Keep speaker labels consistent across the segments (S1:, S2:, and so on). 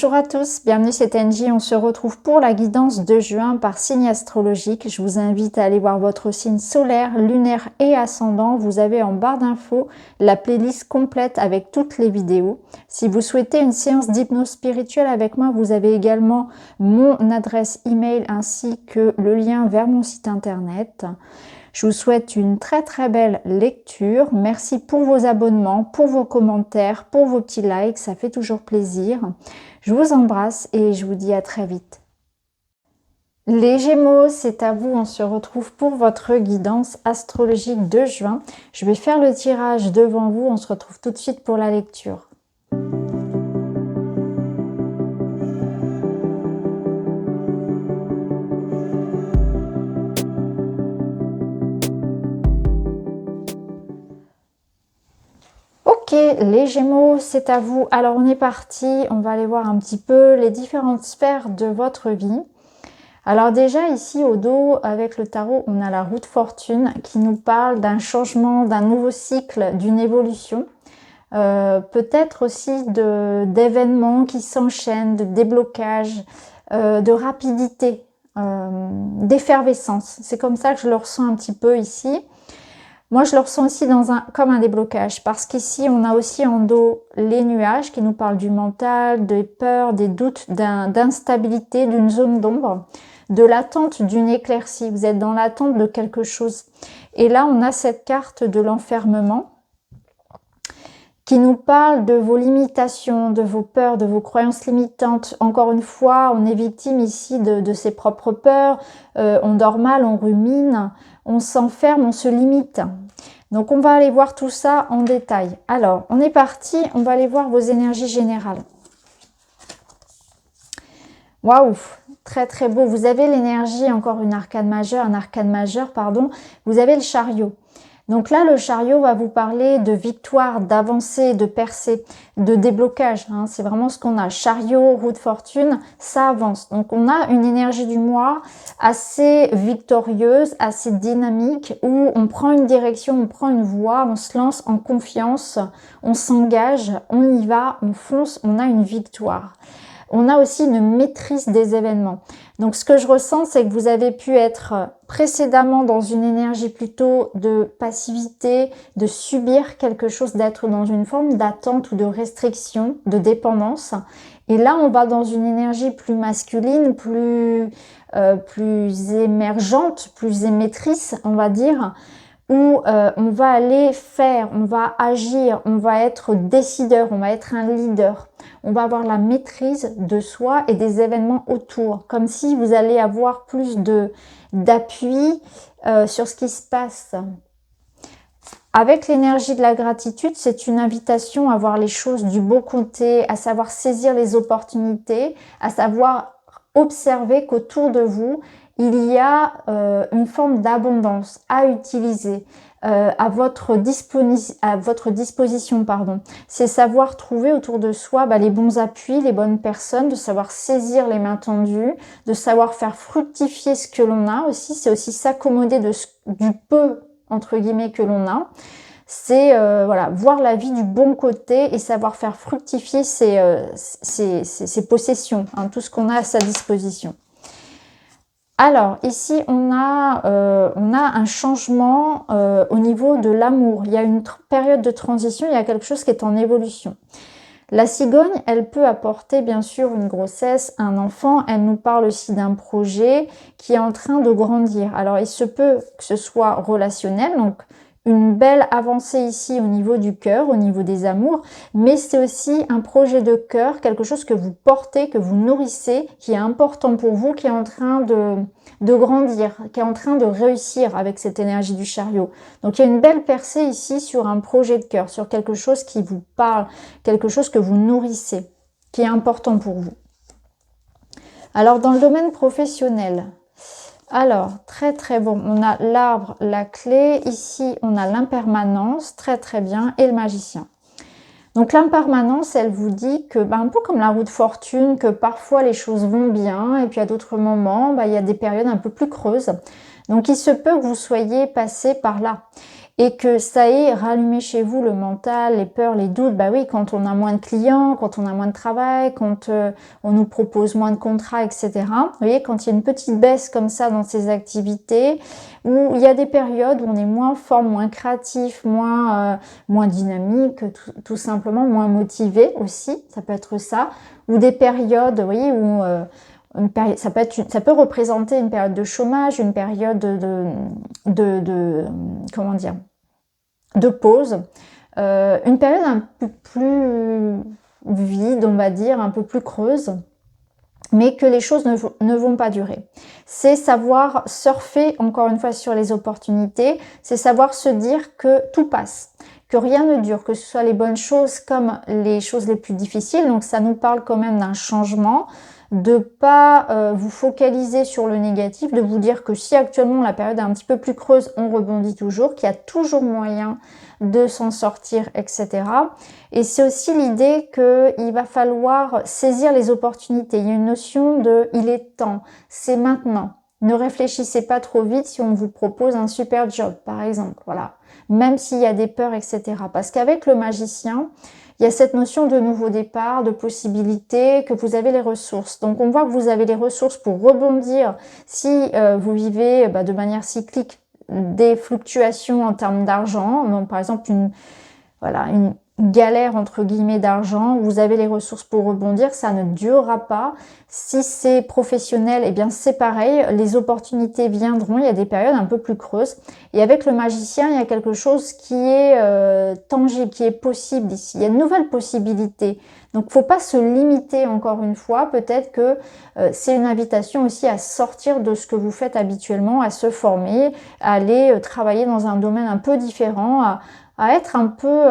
S1: Bonjour à tous, bienvenue chez TNJ. On se retrouve pour la guidance de juin par signe astrologique. Je vous invite à aller voir votre signe solaire, lunaire et ascendant. Vous avez en barre d'infos la playlist complète avec toutes les vidéos. Si vous souhaitez une séance d'hypnose spirituelle avec moi, vous avez également mon adresse email ainsi que le lien vers mon site internet. Je vous souhaite une très belle lecture. Merci pour vos abonnements, pour vos commentaires, pour vos petits likes, ça fait toujours plaisir. Je vous embrasse et je vous dis à très vite. Les Gémeaux, c'est à vous, on se retrouve pour votre guidance astrologique de juin. Je vais faire le tirage devant vous, on se retrouve tout de suite pour la lecture. Ok, les Gémeaux, c'est à vous. Alors on est parti, on va aller voir un petit peu les différentes sphères de votre vie. Alors déjà ici au dos avec le tarot, on a la roue de fortune qui nous parle d'un changement, d'un nouveau cycle, d'une évolution. Peut-être aussi d'événements qui s'enchaînent, de déblocage, de rapidité, d'effervescence. C'est comme ça que je le ressens un petit peu ici. Moi, je le ressens aussi comme un déblocage parce qu'ici, on a aussi en dos les nuages qui nous parlent du mental, des peurs, des doutes, d'instabilité, d'une zone d'ombre, de l'attente d'une éclaircie. Vous êtes dans l'attente de quelque chose. Et là, on a cette carte de l'enfermement qui nous parle de vos limitations, de vos peurs, de vos croyances limitantes. Encore une fois, on est victime ici de ses propres peurs. On dort mal, on rumine, on s'enferme, on se limite. Donc, on va aller voir tout ça en détail. Alors, on est parti, on va aller voir vos énergies générales. Waouh, très beau. Vous avez l'énergie, encore un arcane majeur, pardon. Vous avez le chariot. Donc là, le chariot va vous parler de victoire, d'avancée, de percée, de déblocage. Hein. C'est vraiment ce qu'on a. Chariot, roue de fortune, ça avance. Donc on a une énergie du mois assez victorieuse, assez dynamique, où on prend une direction, on prend une voie, on se lance en confiance, on s'engage, on y va, on fonce, on a une victoire. On a aussi une maîtrise des événements. Donc, ce que je ressens, c'est que vous avez pu être précédemment dans une énergie plutôt de passivité, de subir quelque chose, d'être dans une forme d'attente ou de restriction, de dépendance. Et là, on va dans une énergie plus masculine, plus émergente, plus émettrice, on va dire, où on va aller faire, on va agir, on va être décideur, on va être un leader. On va avoir la maîtrise de soi et des événements autour, comme si vous allez avoir plus d'appui sur ce qui se passe. Avec l'énergie de la gratitude, c'est une invitation à voir les choses du beau côté, à savoir saisir les opportunités, à savoir observer qu'autour de vous, il y a une forme d'abondance à utiliser. À votre disposition, pardon. C'est savoir trouver autour de soi les bons appuis, les bonnes personnes, de savoir saisir les mains tendues, de savoir faire fructifier ce que l'on a aussi. C'est aussi s'accommoder du peu, entre guillemets, que l'on a. C'est voilà, voir la vie du bon côté et savoir faire fructifier ses possessions, hein, tout ce qu'on a à sa disposition. Alors, ici, on a un changement au niveau de l'amour. Il y a une période de transition, il y a quelque chose qui est en évolution. La cigogne, elle peut apporter bien sûr une grossesse, un enfant. Elle nous parle aussi d'un projet qui est en train de grandir. Alors, il se peut que ce soit relationnel, donc une belle avancée ici au niveau du cœur, au niveau des amours, mais c'est aussi un projet de cœur, quelque chose que vous portez, que vous nourrissez, qui est important pour vous, qui est en train de grandir, qui est en train de réussir avec cette énergie du chariot. Donc il y a une belle percée ici sur un projet de cœur, sur quelque chose qui vous parle, quelque chose que vous nourrissez, qui est important pour vous. Alors dans le domaine professionnel, alors, très bon. On a l'arbre, la clé. Ici, on a l'impermanence. Très bien. Et le magicien. Donc, l'impermanence, elle vous dit que, un peu comme la roue de fortune, que parfois les choses vont bien. Et puis, à d'autres moments, il y a des périodes un peu plus creuses. Donc, il se peut que vous soyez passé par là. et que ça ait rallumé chez vous le mental, les peurs, les doutes. Bah oui, quand on a moins de clients, quand on a moins de travail, quand on nous propose moins de contrats, etc. Vous voyez, quand il y a une petite baisse comme ça dans ces activités, où il y a des périodes où on est moins fort, moins créatif, moins dynamique, tout simplement, moins motivé aussi, ça peut être ça, ou des périodes, vous voyez, où ça peut représenter une période de chômage, une période comment dire, de pause, une période un peu plus vide, on va dire, un peu plus creuse, mais que les choses ne vont pas durer. C'est savoir surfer, encore une fois, sur les opportunités, c'est savoir se dire que tout passe, que rien ne dure, que ce soit les bonnes choses comme les choses les plus difficiles. Donc ça nous parle quand même d'un changement, de pas vous focaliser sur le négatif, de vous dire que si actuellement la période est un petit peu plus creuse, on rebondit toujours, qu'il y a toujours moyen de s'en sortir, etc. Et c'est aussi l'idée qu'il va falloir saisir les opportunités. Il y a une notion de « il est temps », c'est maintenant. Ne réfléchissez pas trop vite si on vous propose un super job, par exemple. Voilà. Même s'il y a des peurs, etc. Parce qu'avec le magicien, il y a cette notion de nouveau départ, de possibilité, que vous avez les ressources. Donc on voit que vous avez les ressources pour rebondir si vous vivez de manière cyclique des fluctuations en termes d'argent. Donc par exemple une galère entre guillemets d'argent, vous avez les ressources pour rebondir, ça ne durera pas. Si c'est professionnel, eh bien c'est pareil, les opportunités viendront, il y a des périodes un peu plus creuses. Et avec le magicien, il y a quelque chose qui est tangible, qui est possible ici. Il y a de nouvelles possibilités. Donc faut pas se limiter encore une fois, peut-être que c'est une invitation aussi à sortir de ce que vous faites habituellement, à se former, à aller travailler dans un domaine un peu différent, à être un peu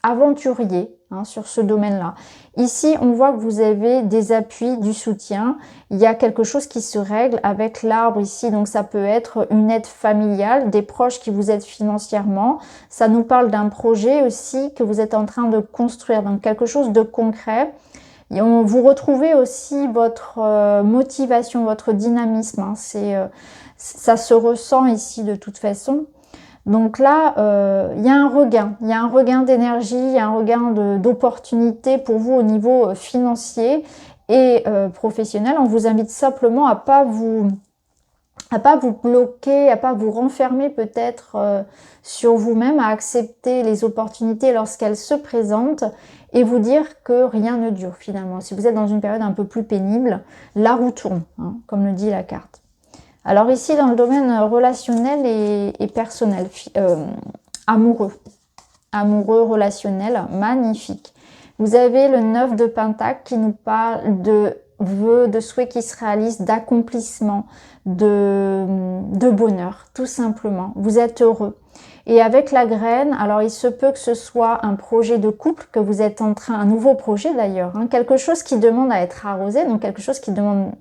S1: aventurier sur ce domaine-là. Ici, on voit que vous avez des appuis, du soutien. Il y a quelque chose qui se règle avec l'arbre ici. Donc, ça peut être une aide familiale, des proches qui vous aident financièrement. Ça nous parle d'un projet aussi que vous êtes en train de construire. Donc, quelque chose de concret. Et vous retrouvez aussi votre motivation, votre dynamisme. Ça se ressent ici de toute façon. Donc là, il y a un regain d'énergie, il y a un regain d'opportunités pour vous au niveau financier et professionnel. On vous invite simplement à pas vous bloquer, à pas vous renfermer peut-être sur vous-même, à accepter les opportunités lorsqu'elles se présentent et vous dire que rien ne dure finalement. Si vous êtes dans une période un peu plus pénible, la roue tourne, comme le dit la carte. Alors ici, dans le domaine relationnel et personnel, amoureux, relationnel, magnifique. Vous avez le 9 de Pentacle qui nous parle de vœux, de souhaits qui se réalisent, d'accomplissement, de bonheur, tout simplement. Vous êtes heureux. Et avec la graine, alors il se peut que ce soit un projet de couple que vous êtes en train, un nouveau projet d'ailleurs, quelque chose qui demande à être arrosé, donc quelque chose qui demande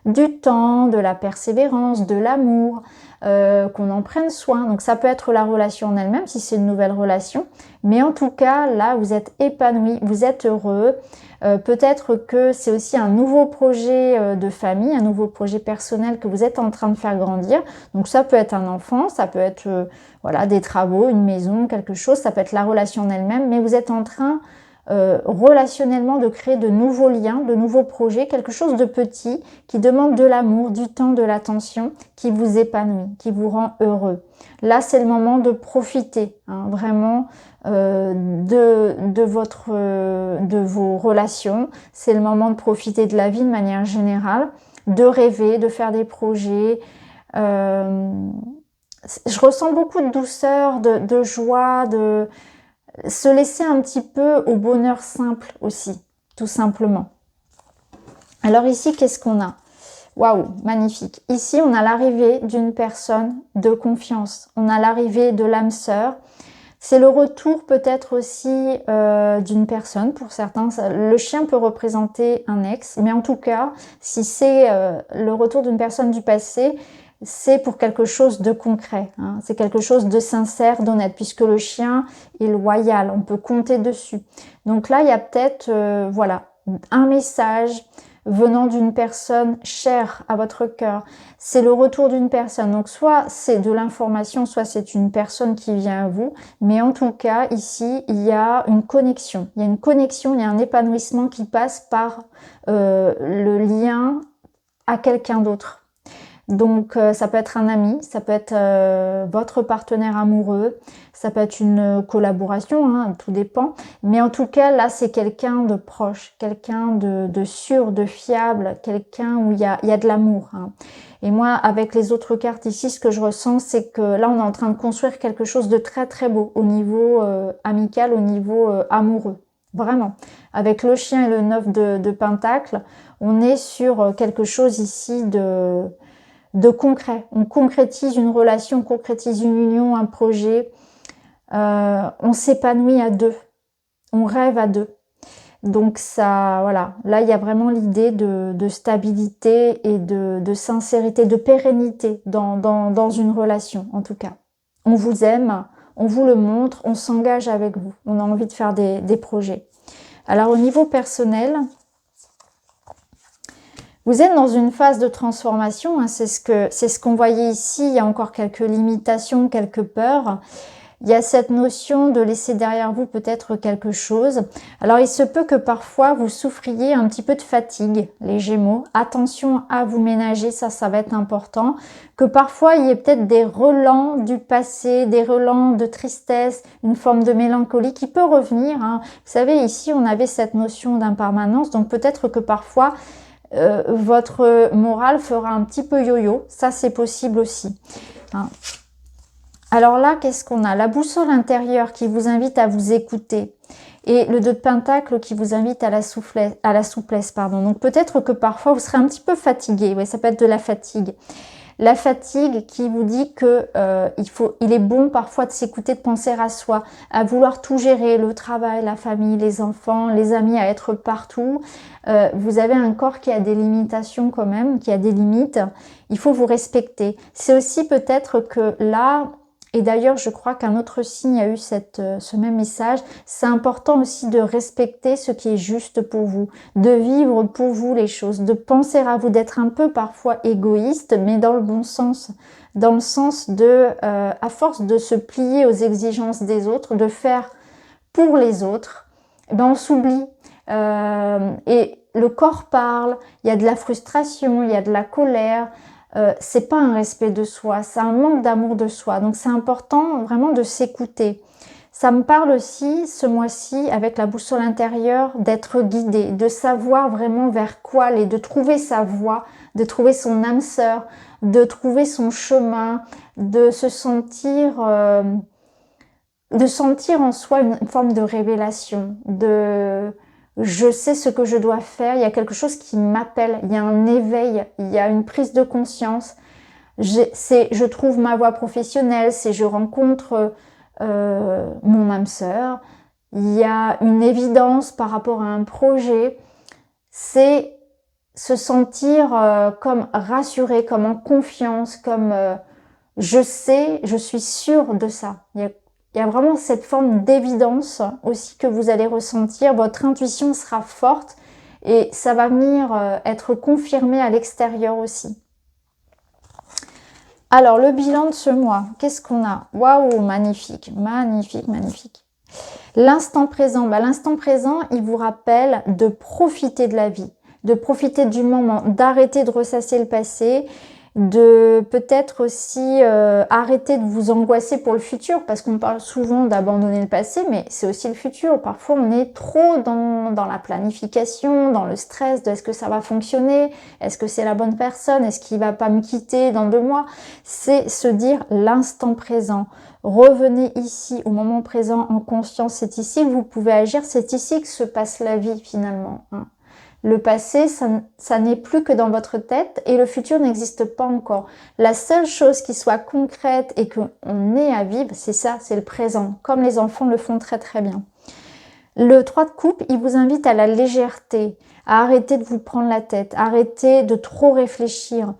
S1: du temps, de la persévérance, de l'amour, qu'on en prenne soin. Donc ça peut être la relation en elle-même si c'est une nouvelle relation. Mais en tout cas, là, vous êtes épanoui, vous êtes heureux. Peut-être que c'est aussi un nouveau projet de famille, un nouveau projet personnel que vous êtes en train de faire grandir. Donc ça peut être un enfant, ça peut être des travaux, une maison, quelque chose. Ça peut être la relation en elle-même. Mais vous êtes en train relationnellement de créer de nouveaux liens, de nouveaux projets, quelque chose de petit qui demande de l'amour, du temps, de l'attention, qui vous épanouit, qui vous rend heureux. Là, c'est le moment de profiter vraiment de vos relations. C'est le moment de profiter de la vie de manière générale, de rêver, de faire des projets. Je ressens beaucoup de douceur, de joie, de se laisser un petit peu au bonheur simple aussi, tout simplement. Alors ici, qu'est-ce qu'on a? Waouh, magnifique. Ici, on a l'arrivée d'une personne de confiance. On a l'arrivée de l'âme sœur. C'est le retour peut-être aussi d'une personne. Pour certains, le chien peut représenter un ex. Mais en tout cas, si c'est le retour d'une personne du passé, c'est pour quelque chose de concret, c'est quelque chose de sincère, d'honnête, puisque le chien est loyal, on peut compter dessus. Donc là, il y a peut-être un message, venant d'une personne chère à votre cœur. C'est le retour d'une personne. Donc soit c'est de l'information, soit c'est une personne qui vient à vous. Mais en tout cas, ici, il y a une connexion. Il y a une connexion, il y a un épanouissement qui passe par le lien à quelqu'un d'autre. Donc ça peut être un ami, ça peut être votre partenaire amoureux, ça peut être une collaboration, hein, tout dépend. Mais en tout cas, là, c'est quelqu'un de proche, quelqu'un de sûr, de fiable, quelqu'un où il y a de l'amour. Hein. Et moi, avec les autres cartes ici, ce que je ressens, c'est que là, on est en train de construire quelque chose de très très beau au niveau amical, au niveau amoureux. Vraiment. Avec le chien et le 9 de Pentacle, on est sur quelque chose ici de concret. On concrétise une relation, on concrétise une union, un projet. On s'épanouit à deux. On rêve à deux. Donc ça, voilà. Là, il y a vraiment l'idée de stabilité et de sincérité, de pérennité dans une relation, en tout cas. On vous aime, on vous le montre, on s'engage avec vous. On a envie de faire des projets. Alors, au niveau personnel, vous êtes dans une phase de transformation, hein, c'est ce qu'on voyait ici, il y a encore quelques limitations, quelques peurs. Il y a cette notion de laisser derrière vous peut-être quelque chose. Alors il se peut que parfois vous souffriez un petit peu de fatigue, les Gémeaux. Attention à vous ménager, ça va être important. Que parfois il y ait peut-être des relents du passé, des relents de tristesse, une forme de mélancolie qui peut revenir. Hein. Vous savez, ici on avait cette notion d'impermanence, donc peut-être que parfois votre morale fera un petit peu yo-yo, ça c'est possible aussi. Hein. Alors là, qu'est-ce qu'on a? La boussole intérieure qui vous invite à vous écouter et le 2 de Pentacle qui vous invite à la souplesse, pardon. Donc peut-être que parfois vous serez un petit peu fatigué, ouais, ça peut être de la fatigue. La fatigue qui vous dit que il est bon parfois de s'écouter, de penser à soi, à vouloir tout gérer, le travail, la famille, les enfants, les amis, à être partout. Vous avez un corps qui a des limitations quand même, qui a des limites. Il faut vous respecter. C'est aussi peut-être que là, et d'ailleurs je crois qu'un autre signe a eu ce même message, c'est important aussi de respecter ce qui est juste pour vous, de vivre pour vous les choses, de penser à vous, d'être un peu parfois égoïste, mais dans le bon sens, dans le sens de, à force de se plier aux exigences des autres, de faire pour les autres, ben on s'oublie. Et le corps parle, il y a de la frustration, il y a de la colère, c'est pas un respect de soi, c'est un manque d'amour de soi. Donc c'est important vraiment de s'écouter. Ça me parle aussi ce mois-ci avec la boussole intérieure d'être guidé, de savoir vraiment vers quoi aller, de trouver sa voie, de trouver son âme sœur, de trouver son chemin, de se sentir en soi une forme de révélation, de je sais ce que je dois faire, il y a quelque chose qui m'appelle, il y a un éveil, il y a une prise de conscience. Je trouve ma voie professionnelle, c'est je rencontre mon âme sœur, il y a une évidence par rapport à un projet, c'est se sentir comme rassuré, comme en confiance, comme je sais, je suis sûre de ça. Il y a vraiment cette forme d'évidence aussi que vous allez ressentir. Votre intuition sera forte et ça va venir être confirmé à l'extérieur aussi. Alors, le bilan de ce mois, qu'est-ce qu'on a? Waouh, magnifique, magnifique, magnifique. L'instant présent, l'instant présent, il vous rappelle de profiter de la vie, de profiter du moment, d'arrêter de ressasser le passé, de peut-être aussi arrêter de vous angoisser pour le futur, parce qu'on parle souvent d'abandonner le passé, mais c'est aussi le futur. Parfois, on est trop dans la planification, dans le stress de est-ce que ça va fonctionner, est-ce que c'est la bonne personne, est-ce qu'il va pas me quitter dans 2 mois. C'est se dire l'instant présent. Revenez ici, au moment présent, en conscience. C'est ici que vous pouvez agir, c'est ici que se passe la vie finalement. Hein. Le passé, ça n'est plus que dans votre tête et le futur n'existe pas encore. La seule chose qui soit concrète et qu'on ait à vivre, c'est ça, c'est le présent, comme les enfants le font très très bien. Le 3 de coupe, il vous invite à la légèreté, à arrêter de vous prendre la tête, à arrêter de trop réfléchir,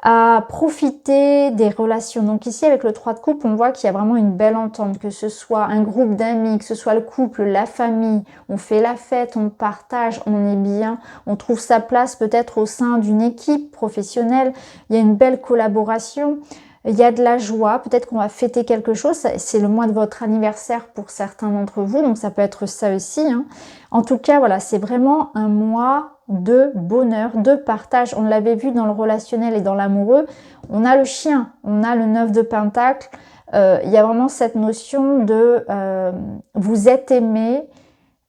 S1: à profiter des relations. Donc ici, avec le 3 de coupe, on voit qu'il y a vraiment une belle entente, que ce soit un groupe d'amis, que ce soit le couple, la famille, on fait la fête, on partage, on est bien, on trouve sa place peut-être au sein d'une équipe professionnelle, il y a une belle collaboration. Il y a de la joie, peut-être qu'on va fêter quelque chose, c'est le mois de votre anniversaire pour certains d'entre vous, donc ça peut être ça aussi. Hein. En tout cas, voilà, c'est vraiment un mois de bonheur, de partage. On l'avait vu dans le relationnel et dans l'amoureux. On a le chien, on a le 9 de Pentacle. Il y a vraiment cette notion de vous êtes aimé,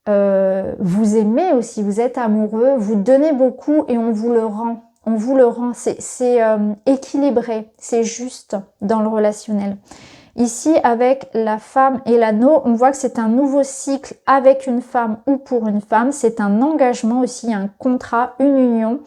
S1: vous aimez aussi, vous êtes amoureux, vous donnez beaucoup et on vous le rend. On vous le rend, c'est équilibré, c'est juste dans le relationnel. Ici, avec la femme et l'anneau, on voit que c'est un nouveau cycle avec une femme ou pour une femme. C'est un engagement aussi, un contrat, une union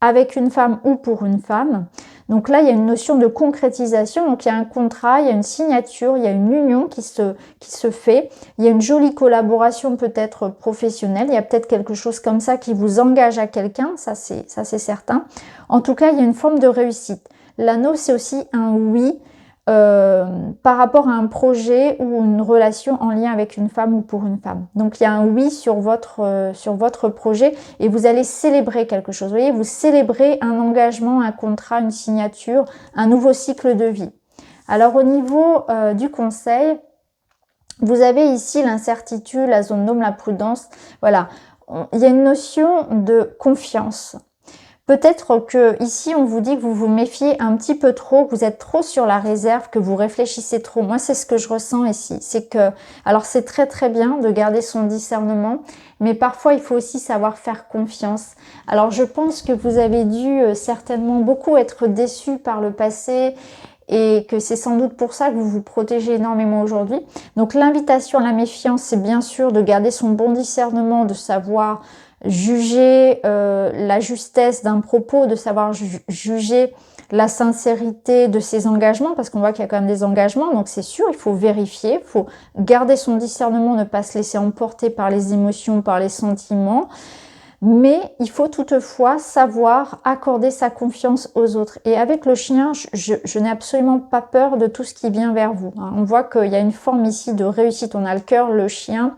S1: avec une femme ou pour une femme. Donc là, il y a une notion de concrétisation. Donc il y a un contrat, il y a une signature, il y a une union qui se fait. Il y a une jolie collaboration peut-être professionnelle. Il y a peut-être quelque chose comme ça qui vous engage à quelqu'un. Ça, c'est certain. En tout cas, il y a une forme de réussite. L'anneau, c'est aussi un oui par rapport à un projet ou une relation en lien avec une femme ou pour une femme. Donc il y a un oui sur votre projet et vous allez célébrer quelque chose. Vous voyez, vous célébrez un engagement, un contrat, une signature, un nouveau cycle de vie. Alors au niveau du conseil, vous avez ici l'incertitude, la zone d'ombre, la prudence. Voilà, il y a une notion de confiance. Peut-être que ici on vous dit que vous vous méfiez un petit peu trop, que vous êtes trop sur la réserve, que vous réfléchissez trop. Moi c'est ce que je ressens ici, c'est que, alors c'est très très bien de garder son discernement, mais parfois il faut aussi savoir faire confiance. Alors je pense que vous avez dû certainement beaucoup être déçu par le passé et que c'est sans doute pour ça que vous vous protégez énormément aujourd'hui. Donc l'invitation à la méfiance, c'est bien sûr de garder son bon discernement, de savoir juger la justesse d'un propos, de savoir juger la sincérité de ses engagements, parce qu'on voit qu'il y a quand même des engagements, donc c'est sûr, il faut vérifier, il faut garder son discernement, ne pas se laisser emporter par les émotions, par les sentiments, mais il faut toutefois savoir accorder sa confiance aux autres. Et avec le chien, je n'ai absolument pas peur de tout ce qui vient vers vous. Hein. On voit qu'il y a une forme ici de réussite, on a le cœur, le chien,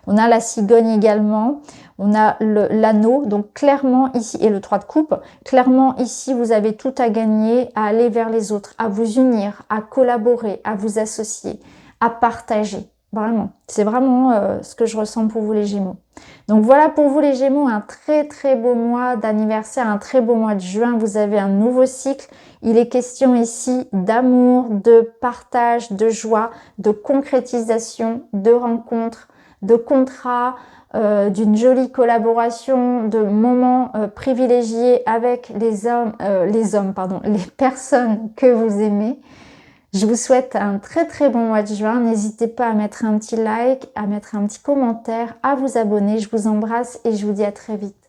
S1: on a la cigogne également, on a l'anneau, donc clairement ici, et le 3 de coupe, clairement ici vous avez tout à gagner, à aller vers les autres, à vous unir, à collaborer, à vous associer, à partager. Vraiment, c'est vraiment ce que je ressens pour vous les Gémeaux. Donc voilà pour vous les Gémeaux, un très très beau mois d'anniversaire, un très beau mois de juin. Vous avez un nouveau cycle. Il est question ici d'amour, de partage, de joie, de concrétisation, de rencontres, de contrats, d'une jolie collaboration, de moments privilégiés avec les personnes que vous aimez. Je vous souhaite un très très bon mois de juin. N'hésitez pas à mettre un petit like, à mettre un petit commentaire, à vous abonner. Je vous embrasse et je vous dis à très vite.